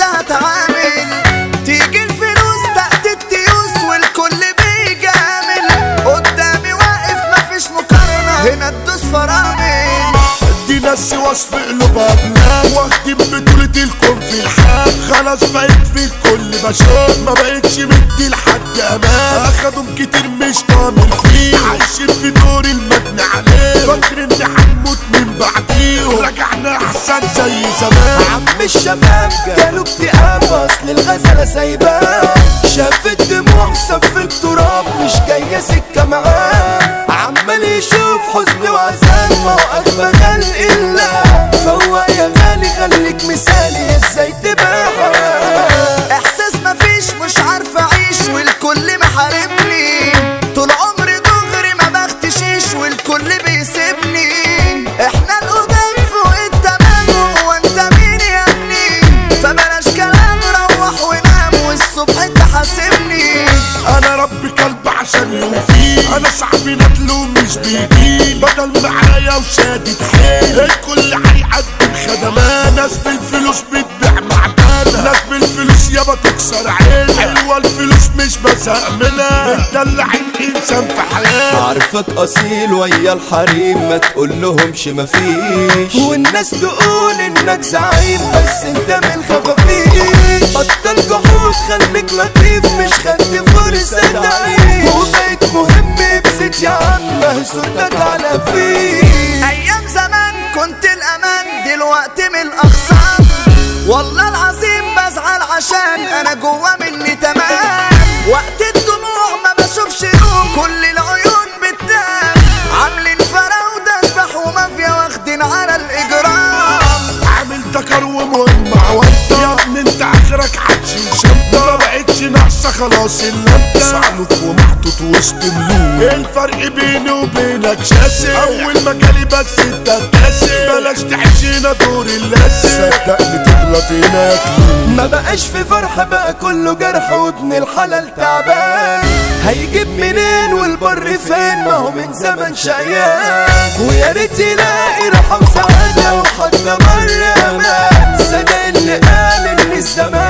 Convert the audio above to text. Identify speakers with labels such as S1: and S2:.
S1: هتعامل، تيجي الفلوس تأتي التيوس والكل بيجامل، قدامي واقف مفيش مقارنة هنا تدوس فرامل.
S2: دي ناس وصف قلوبها بلاد، واخدين بطولة الكون في الحال، خلاص بقيت في الكل بشوف، ما بقتش مدي لحد امان، اخدهم كتير مش طامر فيه، عايشين في دور المجني عليه، فاكر ان هنموت من بعديه، رجعنا احسن زي زمان.
S3: عم الشباب جاله اكتئاب اصل الغزالة سايباه، شاف الدموع سف التراب مش جاية سكة معاه، عمال يشوف حزن وعذاب ما هو اغبى خلق الله، فهو يا غالي خليك مثالي ازاي تبقى.
S1: احساس مفيش مش عارف اعيش والكل محاربني، طول عمري دغري ما بختشيش والكل بيسيبني، احنا القدام فوق التمام هو انت مين يا ابني، فبلاش كلام روح ونام والصبح تحاسبني.
S2: انا ربي كلب عشان يوفيه، انا صاحبي ندله مش بيجي، بدل معايا وشادد حيل، الكل هيقدم خدمات، ناس بالفلوس بتبيع معدنة، ناس بالفلوس يابا تكسر عين، حلوة الفلوس مش بزهق منها، مدلعين انسان في حياة.
S3: عارفك اصيل ويا الحريم ما تقولهمش مفيش، والناس تقول انك زعيم بس انت من خفافيش، بطل جحود خليك لطيف مش خدت فرصة تعيش، وبقيت مهم بزيت يا عم صورتك على فيه.
S1: ايام زمان كنت الامان دلوقتي من الاخصام، والله العظيم بزعل عشان انا جوا مني تمام، وقت الدموع ما بشوفش يوم كل العيون بتنام، عاملين فراودة اشبح ومافيا واخدين على الاجرام،
S2: عامل تكر ومهم عوضة يا ابني انت اخرك هتشيل شنطة، ما بقتش ناقصة خلاص الا انت، صعلوك ومحطوط وسط ملوك، الفرق بيني وبينك شاسع، اول ما جالي بس انت تاسع، بلاش تعيشينا دور اللاسع، صدقني تغلط هناك.
S3: ما بقاش في فرح بقى كله جرح وابن الحلال تعبان، هيجيب منين والبر فين ما هو من زمن شقيان، ويا ريت يلاقي راحة وسعادة وحتى بر امان، صدق اللي قال ان الزمان